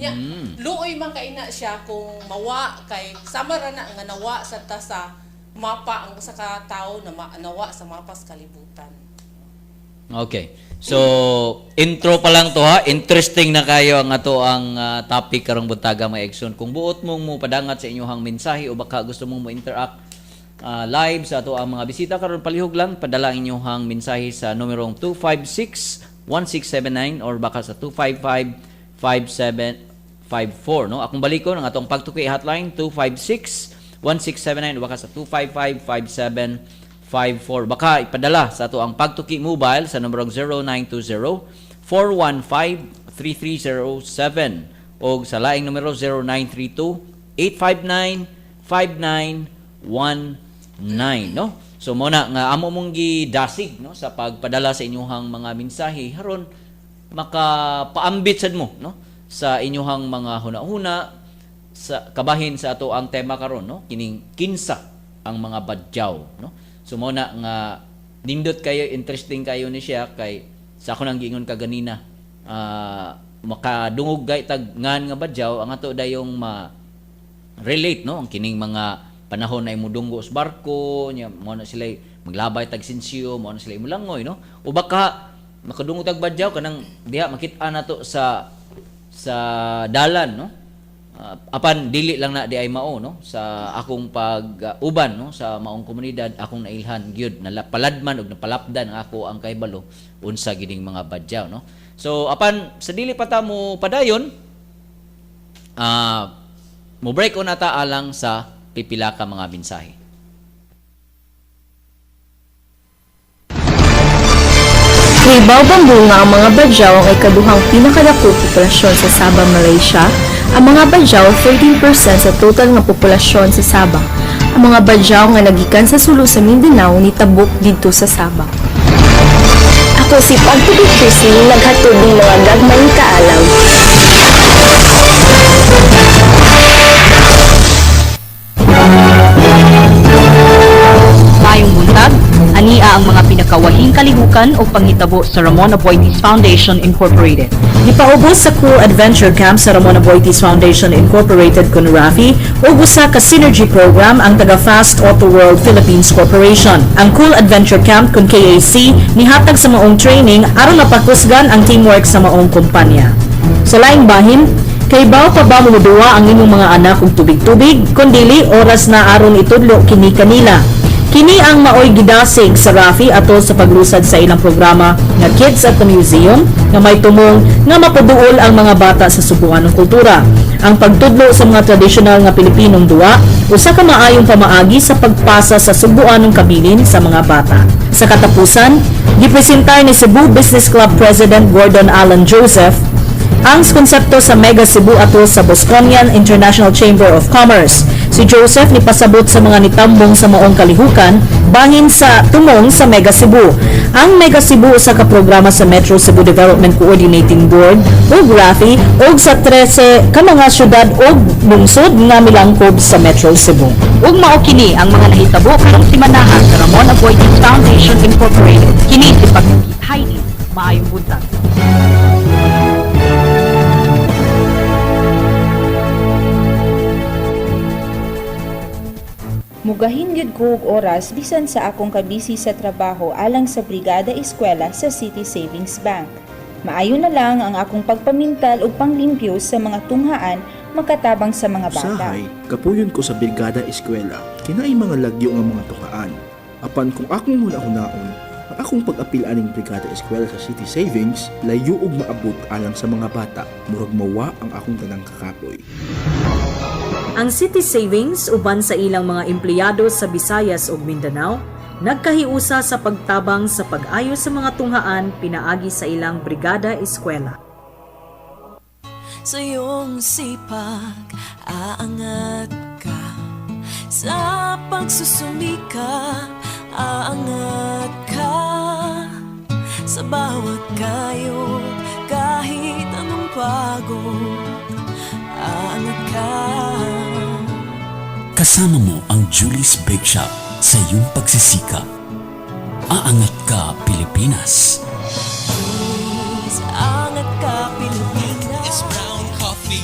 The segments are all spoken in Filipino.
Nya, luoy man kay na siya kung mawa kay sama ra na nga nawa sa tasa mapa ang usa ka tawo na nawa sa mapa sa kalibutan. Okay. So, intro pa lang to ha. Interesting na kayo ang ato ang topic karong buntaga mga Egson. Kung buot mong mo padangat sa inyong mensahe o baka gusto mong mo interact live sa ato ang mga bisita karon palihog lang padala ang inyong mensahe sa numerong 256-1679 or baka sa 255-5754 no. Akong balikon ang atong pagtuki hotline 256-1679 o baka sa 255-5754. Baka ipadala sa ato ang pagtuki mobile sa numberong 0920-415-3307 o sa laing numero 0932-859-5919 no. So muna nga amo mong gidasig no sa pagpadala sa inyong mga mensahe haron makapaambit sad mo no sa inyong mga hunahuna sa kabahin sa ato ang tema karon no kining kinsa ang mga badyaw no. So muna nga nindot kayo, interesting kayo ni siya kay sa ako nang giingon kaganina makadungog gay tag ngan nga badyaw ang ato dayong relate no ang kining mga panahon na imudunggo sa barko nya mo na sila maglabay tag sinsiyo mo na sila imulangoy no o baka makadungog tag badyaw kanang diha makit-an nato sa dalan no. Apan dili lang na di ay mao no sa akong pag-uban no sa maong komunidad akong nailhan gyud napaladman og napalapdan ako ang kahibalo unsa gining mga badyaw no. So apan sa dili pa ta mo padayon mo break on ata alang sa pipila ka mga mensahe. Ribaw Bambunga ang mga badyaw ang ikaduhang pinakadakong populasyon sa Sabah, Malaysia. Ang mga badyaw 13% sa total nga populasyon sa Sabah. Ang mga badyaw nga nagikan sa sulo sa Mindanao nitabok didto sa Sabah. Ako si Pagtubig Chrissy, naghatod ng mga gagmayng kaalaw. Mayong buntag, ania ang mga pinakawahing kalihukan o panghitabo sa Ramon Aboitiz Foundation Incorporated. Gipaubos sa Cool Adventure Camp sa Ramon Aboitiz Foundation Incorporated kun Rafi ug usa ka synergy program ang taga Fast Auto World Philippines Corporation. Ang Cool Adventure Camp kun KAC nihatag sa maong training aron mapakusgan ang teamwork sa maong kumpanya. Sa laing bahin, kay bao pa ba moduwa ang inyong mga anak og tubig-tubig kundili oras na aron itudlo kini kanila. Kini ang maoy gidasig sa Rafi atol sa paglusad sa ilang programa nga Kids at the Museum nga may tumong nga mapaduol ang mga bata sa subukan ng kultura. Ang pagtudlo sa mga tradisyonal nga Pilipinong duwa usa ka maayong pamaagi sa pagpasa sa subuan ng kabilin sa mga bata. Sa katapusan, gipresentar ni Cebu Business Club President Gordon Alan Joseph ang konsepto sa Mega Cebu atol sa Bosconian International Chamber of Commerce. Si Joseph ni pasabot sa mga nitambong sa maong kalihukan bahin sa tumong sa Mega Cebu. Ang Mega Cebu usa ka programa sa Metro Cebu Development Coordinating Board o GRAFI ug sa 13 ka mga syudad o lungsod nga milangkob sa Metro Cebu. Ug mao kini ang mga nahitabo karong simanahan sa Ramon Aboitiz Foundation Incorporated. Kini si Pagtuki Heidi, maayong buntag. Mugahin gyud ko og oras bisan sa akong kabisi sa trabaho alang sa Brigada Eskwela sa City Savings Bank. Maayo na lang ang akong pagpamintal ug panglimpyo sa mga tunghaan magkatabang sa mga bata. Usahay, kapuyon ko sa Brigada Eskwela, kinaay mga lagyo nga mga tukaan. Apan kung akong hunaon, ang akong pag-apil aning Brigada Eskwela sa City Savings, layo ug maabot alang sa mga bata, murag mawa ang akong tanang kakapoy. Ang City Savings uban sa ilang mga empleyado sa Visayas ug Mindanao nagkahiusa sa pagtabang sa pag-ayo sa mga tunghaan pinaagi sa ilang Brigada Eskwela. Sa iyong sipag, aangat ka. Sa pagsusumikap, aangat ka. Sa bawat kayod, kahit anong pagod, aangat ka. Kasama mo ang Julie's Bake Shop sa iyong pagsisikap. Aangat ka, Pilipinas. Please, aangat ka, Pilipinas. It's brown coffee.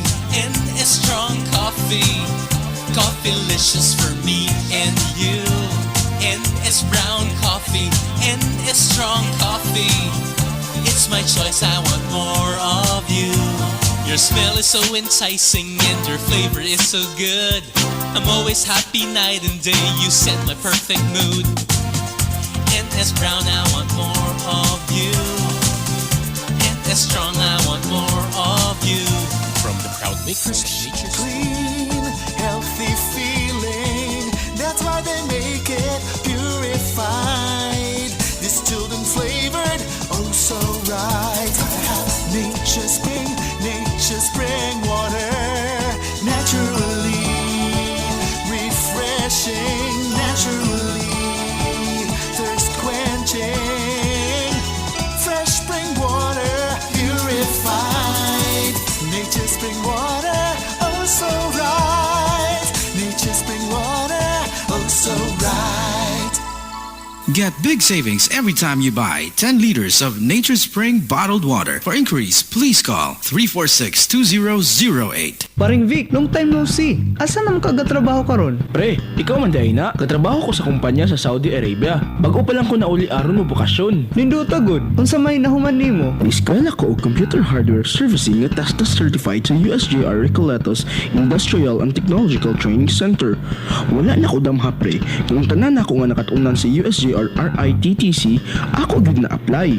delicious for me and you. NS brown coffee, NS strong coffee. It's my choice, I want more of you. Your smell is so enticing and your flavor is so good. I'm always happy night and day, you set my perfect mood. NS brown, I want more of you. NS strong, I want more of you. From the proud makers of Nature's Clean, healthy feeling. That's why they make it purified. Distilled and flavored, oh so right. I have Nature's spring water. Naturally refreshing, naturally thirst quenching. Fresh spring water, purified. Nature's spring water, oh so right. Nature's spring water, oh so right. Get big savings every time you buy 10 liters of Nature Spring bottled water. For inquiries, please call 346-2008. Paring Vic, long time no see. Asa naman ka gatrabaho karon? Pre, ikaw man dahi na. Katrabaho ko sa kumpanya sa Saudi Arabia. Bago pa lang ko na uli aron mo bakasyon. Nindo tagod. Unsa may nahuman nimo? Eskwela ko og computer hardware servicing nga TESDAS certified sa USJR Recoletos Industrial and Technological Training Center. Wala na ko damha pre. Kung tanan ako nga nakatunan sa USJR RITTC, ako gid na apply.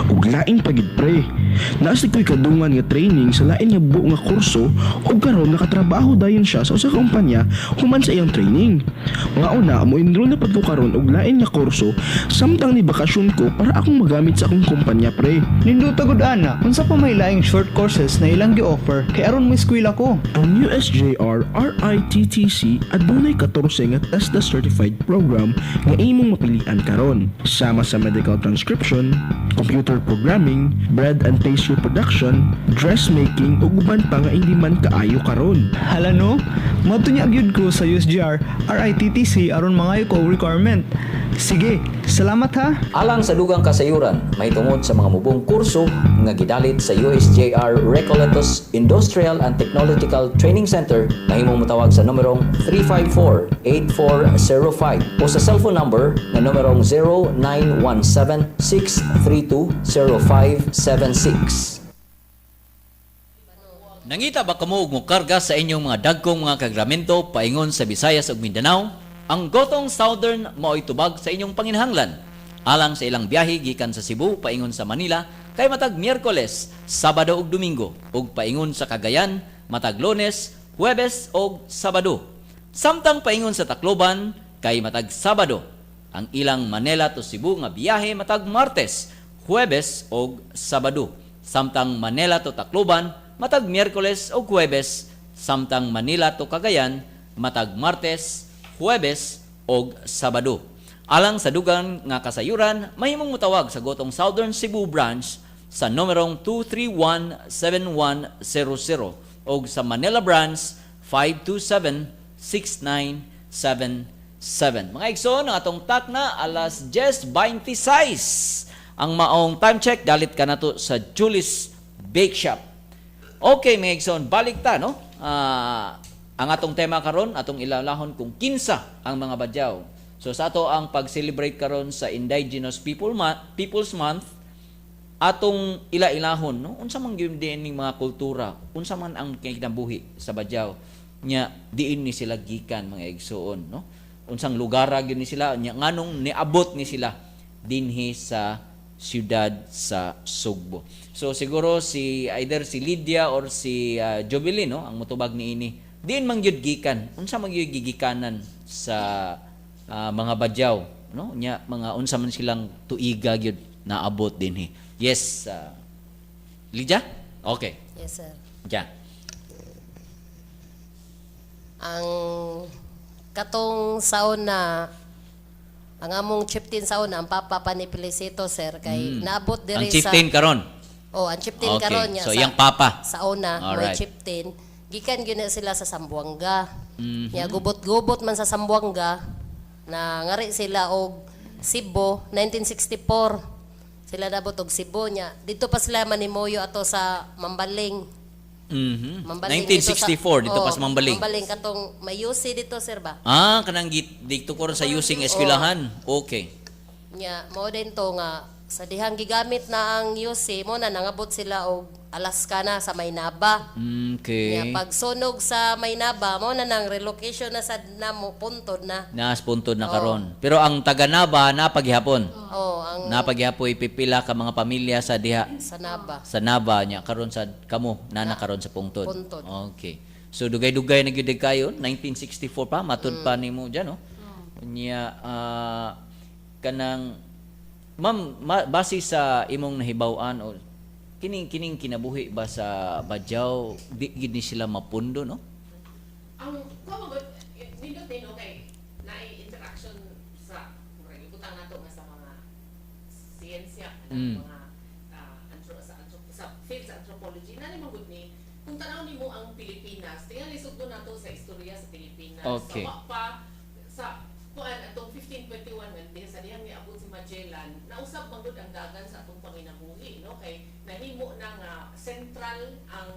Ug laing pagid pre. Naastig ko'y kadungan nga training sa lain nga buo nga kurso ug karon nakatrabaho dayon siya sa usa ka kumpanya human sa iyang training. Nga una, mo enroll na pad ko karon og lain nga kurso samtang ni bakasyon ko para akong magamit sa akong kumpanya pre. Nindo tagod ana. Unsa pa may laing short courses na ilang gi-offer kay aron mo eskwela ko? Ang USJR RITTC adunay 14 nga TESDAS certified program nga imong mapilian karon. Sama sa medical transcription, computer programming, bread and pastry production, dressmaking ug uban pa nga hindi man kaayo karon. Hala no? Madto niya gyud ko sa USJR RITTC aron mangayo ko og requirement. Sige, salamat ha. Alang sa dugang kasayuran, may tungod sa mga mubong kurso nga gidalit sa USJR Recoletos Industrial and Technological Training Center, mahimong motawag sa numerong 354-8405 o sa cellphone number na numerong 0917-632-0576. Nangita ba kamo og mokarga sa inyong mga dagkong mga kagramento paingon sa Visayas ug Mindanao? Ang Gotong Southern mao'y tubag sa inyong panginahanglan. Alang sa ilang biyahe gikan sa Cebu paingon sa Manila kay matag Miyerkules, Sabado ug Domingo ug paingon sa Cagayan matag Lunes, Huwebes ug Sabado. Samtang paingon sa Tacloban kay matag Sabado. Ang ilang Manila to Cebu nga biyahe matag Martes, Huwebes ug Sabado. Samtang Manila to Tacloban matag Miyerkules ug Huwebes, samtang Manila to Cagayan matag Martes, Huwebes ug Sabado. Alang sa dugang nga kasayuran, mahimong mutawag sa Gotong Southern Cebu Branch sa numerong 231-7100 ug sa Manila Branch 527-6977. Mga igsoon, ang atong takna alas 10:26 ang maong time check. Dalit ka na to sa Julie's Bake Shop. Okay, mga igsoon, balik ta, no? Ang atong tema karon, atong ilalahon kung kinsa ang mga badyaw. So sa ato ang pag-celebrate karon sa Indigenous People's Month, atong ila-ilahon, no? Unsa man gyud diining mga kultura, unsa man ang kinabuhi sa badyaw nya diin ni sila gikan mga igsoon, no? Unsang lugar gyud ni sila nya nganong niabot ni sila dinhi sa siyudad sa Sugbo. So siguro either si Lydia or si Jovelyn, no, ang mutubag niini. Diin man gyud gikan, unsa man gyud gigikanan sa mga badyaw, no? Nya mga unsa man silang tuiga gyud naabot dinhi. Yes, Lydia? Okay. Yes, sir. Ja. Ang katong sauna, ang among chieftain sauna, ang Papa Panipilisito, sir, kay naabot diri ang chieftain karon. Oh, ang chieftain Okay. karon niya. So yang Papa. Sauna, may Alright. chieftain. Gikan gyud na sila sa Sambuanga. Mhm. Ya gubot-gubot man sa Sambuanga na ngari sila og Cebu 1964. Sila nabot og Cebu niya. Dito pa sila manimoyo ato sa Mambaling. Mambaling 1964 dito pas Mambaling. Mambaling katong may UC dito sir ba? Kanang dito ko rin sa using eskwelahan. Okay. Nya mao din to nga sa dihang gigamit na ang UC mo na nangabot sila og Alaska na sa Maynaba. Okay. Nya pag sunog sa Maynaba mo na nang relocation na sad namo puntod na. Nas puntod na karon. Pero ang taga Naba napaghihapon. Ang Napagyapoy pipila ka mga pamilya sa diha sa Naba. sa Naba nya karon sa kamo na karon sa Pungtod. Puntod. Okay. So dugay-dugay na gyud kayo 1964 pa matud pa nimo diyan no. Nya kanang ma'am base sa imong nahibaw-an o kining kinabuhi ba sa Badyaw di gid ni sila mapundo no? Ang kumabot nindot din okay naay interaction sa ibutang nato nga sa mga siyensya mga sa field sa anthropology na ni magud ni kung tanaw nimo ang Pilipinas tingali sugdo nato sa istorya sa Pilipinas Okay. sa pa sa kuan atong 1521 man diha sa dihang niabot si Magellan nausab magud ang dagan sa atong panginabuhi no kay nahimo na nga central ang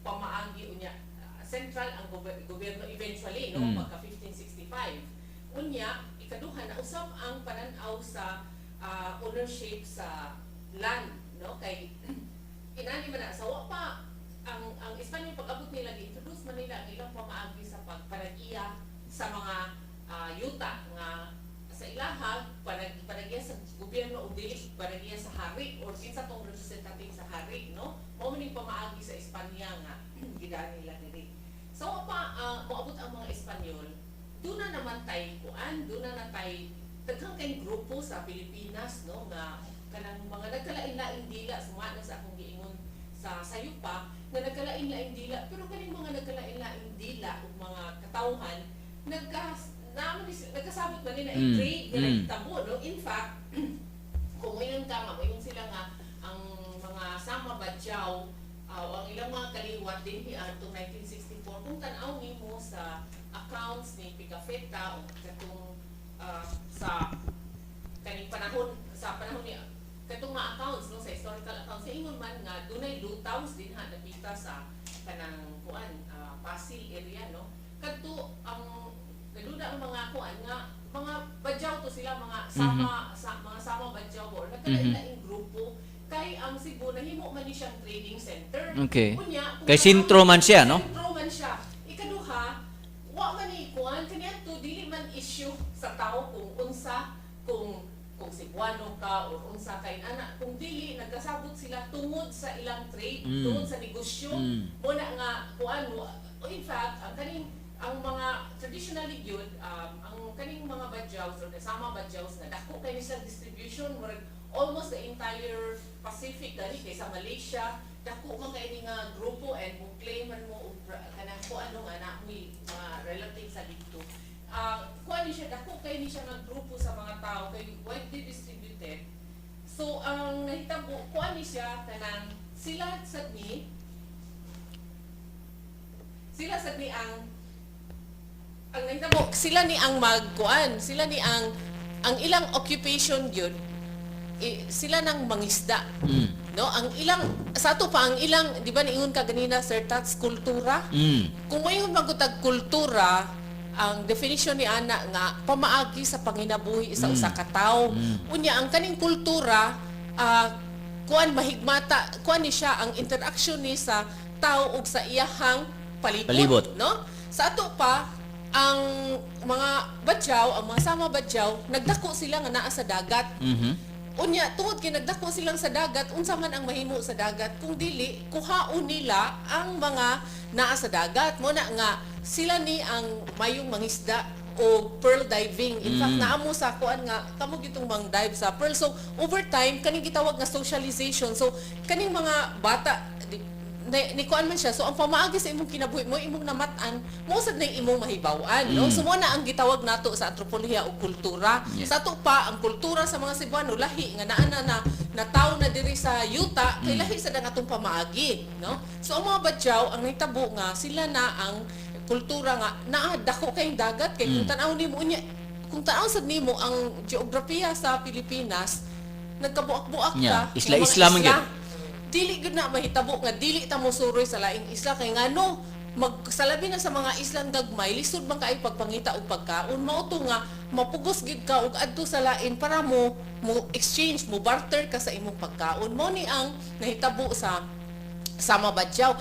pamaagi unya central ang gobyerno eventually no pagka 1565 unya ikaduha na usab ang panan-aw sa ownership sa land no kay inani man na sa wa pa ang Espanyol pag-abot nila gi-introduce man nila ang ilang pamaagi sa pagpanagiya sa mga yuta nga sa ilaha panagya sa gobyerno o dili panagya sa hari or kinsa tong representative sa hari no mao man pamaagi sa Espanya nga gidaan nila diri so pa moabot ang mga Espanyol doon na naman tay kuan doon na natay daghang kay grupo sa Pilipinas no nga kanang mga nagkalain-laing dila sumana sa akong giingon sa sayupa nga nagkalain-laing dila pero kaning mga nagkalain-laing dila ug mga katawhan nagkasabot man nila i-trade nga nagtabo no in fact kung ngayon ka nga mayon sila nga ang mga Sama Badyaw ang ilang mga kaliwat din atong 1964 kung tan-aw nimo sa accounts ni Picafetta o katong sa kaning panahon ni katong mga accounts no sa historical accounts sa ingon man nga dunay lutaws din nakita sa kanang kuan Pasig area no kadto ang naduda ang mga kuan nga mga Badyaw to sila mga mga Sama Badyaw or nagkalain-laing grupo kay ang Cebu nahimo man ni siyang trading center. Okay. Unya, Kay sentro man siya no? Sentro man siya. Ikaduha, wa man ni kuan kaniadto dili man issue sa tao kung unsa kung Cebuano ka or unsa kay ana kung dili nagkasabot sila tungod sa ilang trade, tungod sa negosyo. Mo na nga kuan in fact ang mga traditionally yun, ang kaning mga Badyaws or Sama Badyaws na dako kay ni sa distribution almost the entire Pacific dali kay sa Malaysia dako man kay ni nga grupo and kung claim man mo kanang kuan nga na may mga relatives sa dito kuan ni siya dako kay ni siya nga grupo sa mga tao kay widely distributed so ang nahitabo kuan ni siya kanang sila sad ni ang nahitabo sila ni ang magkuan sila ni ang ilang occupation gyud sila nang mangisda no ang ilang sa ato pa ang ilang di ba niingon ka ganina sir Tats kultura kung mayon magutag kultura ang definition ni ana nga pamaagi sa panginabuhi sa usa ka tawo unya ang kaning kultura kuan mahigmata kuan ni siya ang interaction ni sa tawo ug sa iyahang palibot no sa ato pa ang mga Badyaw, ang mga Sama Badyaw, nagdako sila nga naa sa dagat. Unya, tungod kay nagdako silang sa dagat, unsa man ang mahimo sa dagat, kung dili, kuhaon nila ang mga naa sa dagat. Muna nga, sila ni ang mayong mangisda o pearl diving. In fact, naamo sa kuan nga, kamo gitong mang dive sa pearl. So, over time, kaning gitawag nga socialization. So, kaning mga bata, ni kuan man siya so ang pamaagi sa imong kinabuhi mo imong namatan mo sad na imong mahibaw-an no so mo na ang gitawag nato sa antropolohiya ug kultura sa ato pa ang kultura sa mga Cebuano lahi nga naa na tawo na diri sa yuta kay lahi sad ang atong pamaagi no so ang mga Badyaw ang nahitabo nga sila na ang kultura nga naa dako kay dagat kay kung tan-aw nimo unya kung tan-aw sad nimo ang geografiya sa Pilipinas nagkabuak-buak ka isla-isla man gyud dili gud na mahitabo nga dili ta mo suroy sa laing isla kay ngano magsalabi na sa mga islang gagmay lisod man kay pagpangita og pagkaon mao to nga mapugos gid ka og adto sa lain para mo exchange mo barter ka sa imong pagkaon mo ni ang nahitabo sa Badyaw.